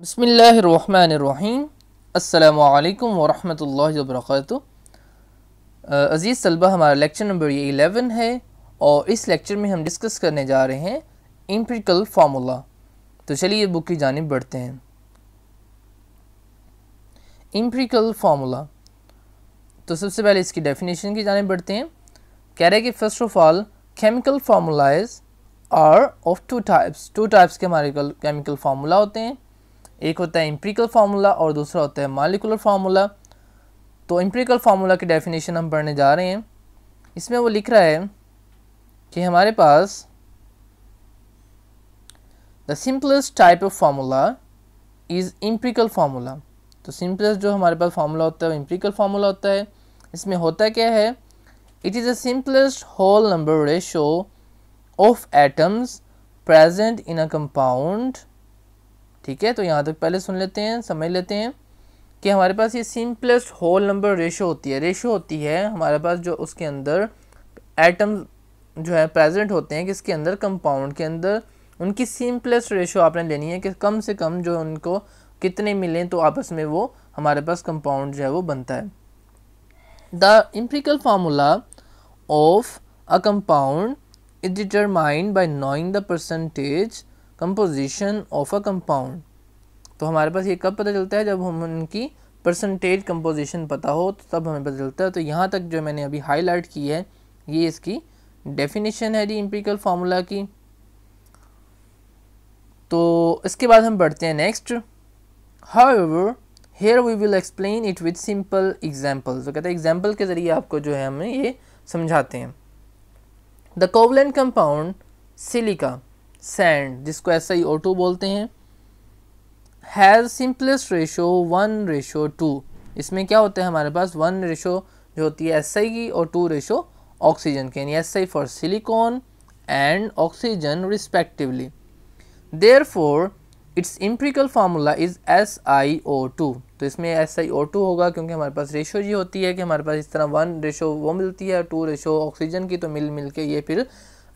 बिस्मिल्लाहिर्रहमानिर्रहीम। अस्सलामुअलैकुम वरहमतुल्लाहि वबरकातुहू। अज़ीज़ तलबा, हमारा लेक्चर नंबर ये 11 है और इस लेक्चर में हम डिस्कस करने जा रहे हैं एम्पिरिकल फार्मूला। तो चलिए बुक की जानिब बढ़ते हैं। एम्पिरिकल फार्मूला, तो सबसे पहले इसकी डेफिनेशन की जानिब बढ़ते हैं। कह रहे हैं कि first of all chemical formulas are of two types के हमारे केमिकल फार्मूला होते हैं। एक होता है एम्पिरिकल फार्मूला और दूसरा होता है मॉलिक्यूलर फार्मूला। तो एम्पिरिकल फार्मूला की डेफिनेशन हम पढ़ने जा रहे हैं। इसमें वो लिख रहा है कि हमारे पास the simplest type of formula is empirical formula. तो सिंपलेस्ट जो हमारे पास फार्मूला होता है वो एम्पिरिकल फार्मूला होता है। इसमें होता क्या है, it is the simplest whole number ratio of atoms present in a compound. ठीक है, तो यहाँ तक पहले सुन लेते हैं, समझ लेते हैं कि हमारे पास ये सिंपलेस्ट होल नंबर रेशो होती है। रेशो होती है हमारे पास जो उसके अंदर एटम जो है प्रेजेंट होते हैं, किसके अंदर, कंपाउंड के अंदर। उनकी सिंपलेस्ट रेशो आपने लेनी है कि कम से कम जो उनको कितने मिलें तो आपस में वो हमारे पास कंपाउंड जो है वो बनता है। The empirical formula of a compound is determined by knowing the percentage composition of a compound. तो हमारे पास ये कब पता चलता है, जब हम उनकी परसेंटेज कंपोजिशन पता हो तो तब हमें पता चलता है। तो यहाँ तक जो मैंने अभी हाईलाइट की है ये इसकी डेफिनेशन है जी एम्पिरिकल फार्मूला की। तो इसके बाद हम बढ़ते हैं next. However here we will explain it with simple examples. तो कहते हैं एग्जांपल के ज़रिए आपको जो है हमें ये समझाते हैं। The covalent compound silica sand, जिसको SiO2 बोलते हैं, हैज़ सिंपलेस्ट रेशो 1:2। इसमें क्या होता है हमारे पास 1 रेशो जो होती है Si की और 2 रेशो ऑक्सीजन के, यानी Si for silicon and oxygen respectively. Therefore it's empirical formula is SiO2। तो इसमें SiO2 होगा क्योंकि हमारे पास रेशो ये होती है कि हमारे पास इस तरह 1 रेशो वो मिलती है, 2 रेशो ऑक्सीजन की, तो मिल के ये फिर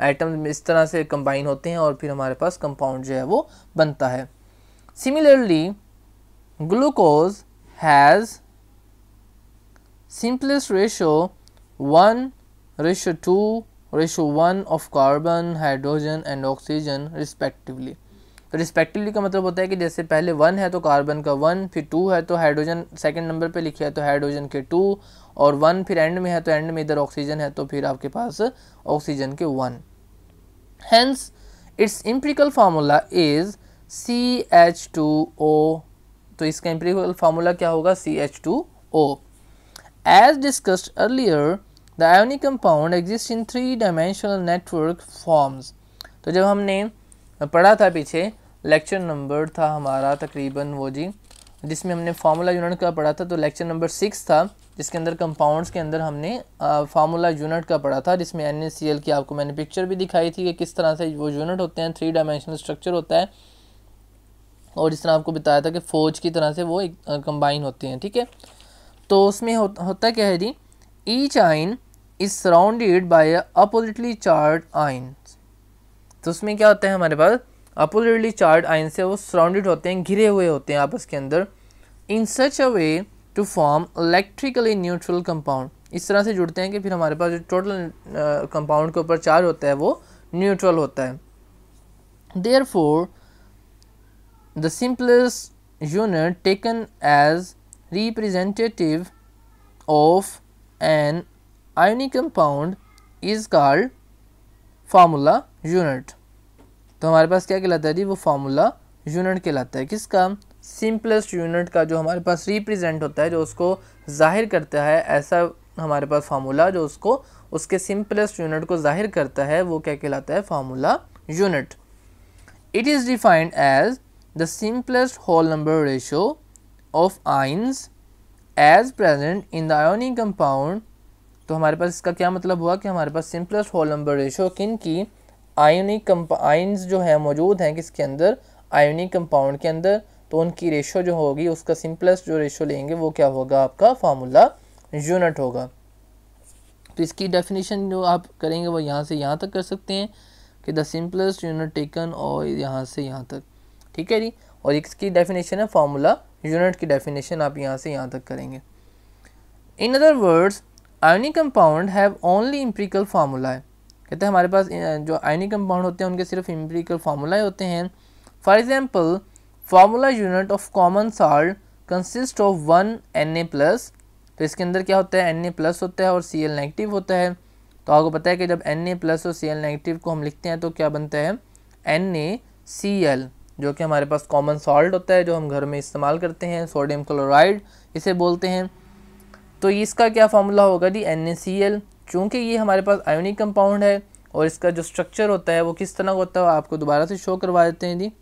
आइटम इस तरह से कंबाइन होते हैं और फिर हमारे पास कंपाउंड जो है वो बनता है। Similarly glucose has simplest ratio 1:2:1 of carbon, hydrogen and oxygen respectively. तो रिस्पेक्टिवली का मतलब होता है कि जैसे पहले 1 है तो कार्बन का 1, फिर 2 है तो हाइड्रोजन सेकंड नंबर पे लिखा है तो हाइड्रोजन के 2, और 1 फिर एंड में है तो एंड में इधर ऑक्सीजन है तो फिर आपके पास ऑक्सीजन के 1। Hence, its empirical formula is CH2O। तो इसका empirical formula क्या होगा, CH2O। As discussed earlier, the ionic compound exists in 3-dimensional network forms। तो जब हमने पढ़ा था पीछे, लेक्चर नंबर था हमारा तकरीबन वो जी, जिसमें हमने फार्मूला यूनिट का पढ़ा था, तो लेक्चर नंबर 6 था जिसके अंदर कंपाउंड्स के अंदर हमने फार्मूला यूनिट का पढ़ा था, जिसमें NaCl की आपको मैंने पिक्चर भी दिखाई थी कि किस तरह से वो यूनिट होते हैं, 3 डायमेंशनल स्ट्रक्चर होता है, और जिस तरह आपको बताया था कि फौज की तरह से वो कंबाइन होते हैं। ठीक है, तो उसमें होता क्या है जी, ईच आइन is surrounded by oppositely charge आइन। तो उसमें क्या होता है हमारे पास, अपोजिटली चार्ज आइन से वो सराउंडेड होते हैं, घिरे हुए होते हैं आपस के अंदर, in such a way to form electrically neutral compound. इस तरह से जुड़ते हैं कि फिर हमारे पास जो टोटल कंपाउंड के ऊपर चार्ज होता है वो न्यूट्रल होता है। Therefore the simplest unit taken as representative of an ionic compound is called formula unit. तो हमारे पास क्या कहलाता है जी, वो फार्मूला यूनिट कहलाता है। किसका, सिंपलेस्ट यूनिट का, जो हमारे पास रिप्रेजेंट होता है, जो उसको जाहिर करता है, ऐसा हमारे पास फार्मूला जो उसको उसके सिंपलेस्ट यूनिट को जाहिर करता है, वो क्या कहलाता है, formula unit. It is defined as the simplest whole number ratio of ions as present in the ionic compound. तो हमारे पास इसका क्या मतलब हुआ कि हमारे पास सिंपलेस्ट होल नंबर रेशो किन की, आयोनिक आइंस जो है मौजूद हैं किसके अंदर, आयोनिक कंपाउंड के अंदर, तो उनकी रेशो जो होगी, उसका सिंपलेस्ट जो रेशो लेंगे वो क्या होगा, आपका फार्मूला यूनिट होगा। तो इसकी डेफिनेशन जो आप करेंगे वो यहाँ से यहाँ तक कर सकते हैं कि द सिंपलेस्ट यूनिट टेकन, और यहाँ से यहाँ तक। ठीक है जी, और इसकी डेफिनेशन है फार्मूला यूनिट की डेफिनेशन आप यहाँ से यहाँ तक करेंगे। In other words ionic compound have only empirical formula है, कहते हैं हमारे पास जो आयोनिक कंपाउंड होते हैं उनके सिर्फ एम्पिरिकल फार्मूला होते हैं। For example formula unit of common salt consist of 1 Na+, तो इसके अंदर क्या होता है Na+ होता है और Cl नेगेटिव होता है। तो आपको पता है कि जब Na+ और Cl नेगेटिव को हम लिखते हैं तो क्या बनता है NaCl, जो कि हमारे पास कॉमन सॉल्ट होता है जो हम घर में इस्तेमाल करते हैं, सोडियम क्लोराइड इसे बोलते हैं। तो इसका क्या फार्मूला होगा जी NaCl। चूँकि ये हमारे पास आयोनिक कंपाउंड है और इसका जो स्ट्रक्चर होता है वो किस तरह होता है आपको दोबारा से शो करवा देते हैं जी।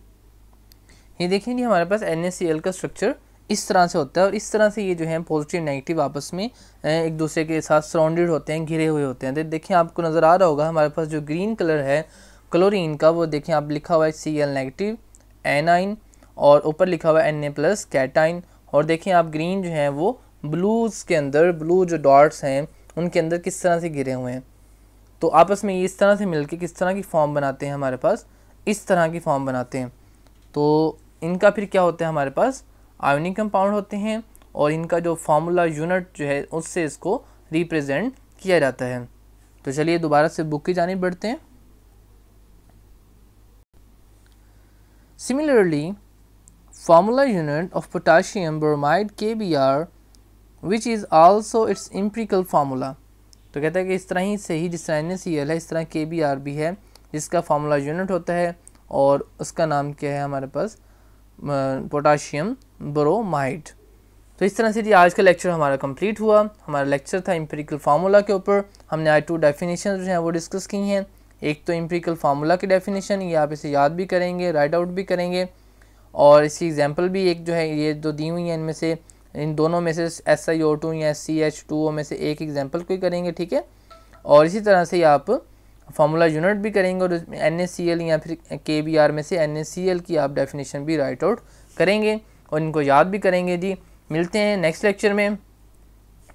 ये देखिए जी हमारे पास NaCl का स्ट्रक्चर इस तरह से होता है और इस तरह से ये जो है पॉजिटिव नेगेटिव आपस में एक दूसरे के साथ सराउंडेड होते हैं, घिरे हुए होते हैं। तो देखिए आपको नज़र आ रहा होगा हमारे पास जो ग्रीन कलर है क्लोरीन का, वो देखिए आप लिखा हुआ है Cl नेगेटिव एनाइन और ऊपर लिखा हुआ है Na+ कैटाइन। और देखिए आप ग्रीन जो है वो ब्लूज़ के अंदर, ब्लू जो डॉट्स हैं उनके अंदर किस तरह से घिरे हुए हैं। तो आपस में ये इस तरह से मिलके किस तरह की फॉर्म बनाते हैं, हमारे पास इस तरह की फॉर्म बनाते हैं। तो इनका फिर क्या होता है हमारे पास आयोनिक कंपाउंड होते हैं और इनका जो फार्मूला यूनिट जो है उससे इसको रिप्रेजेंट किया जाता है। तो चलिए दोबारा से बुक की जानिब बढ़ते हैं। Similarly formula unit of potassium bromide KBr which is also it's empirical formula, तो कहता है कि इस तरह ही से ही जिस तरह NaCl है इस तरह KBr भी है जिसका फार्मूला यूनिट होता है और उसका नाम क्या है हमारे पास पोटाशियम ब्रोमाइड। तो इस तरह से जी आज का लेक्चर हमारा कंप्लीट हुआ। हमारा लेक्चर था एम्पिरिकल फार्मूला के ऊपर। हमने आज 2 डेफिनेशन जो हैं वो डिस्कस की हैं। एक तो एम्पिरिकल फार्मूला की डेफिनेशन, ये आप इसे याद भी करेंगे, राइट आउट भी करेंगे, और इसकी एग्जांपल भी एक जो है ये जो दी हुई है इनमें से, इन दोनों में से SiO2 या CH2O में से एक एग्जांपल कोई करेंगे, ठीक है। और इसी तरह से आप फार्मूला यूनिट भी करेंगे और NaCl या फिर KBr में से NaCl की आप डेफिनेशन भी राइट आउट करेंगे और इनको याद भी करेंगे जी। मिलते हैं नेक्स्ट लेक्चर में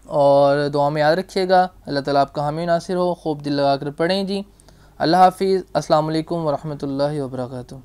और दुआ में याद रखिएगा। अल्लाह ताला आपका हामी नासिर हो, खूब दिल लगा कर पढ़ें जी। अल्लाह हाफिज़। अस्सलाम वालेकुम व रहमतुल्लाहि व बरकातुहू।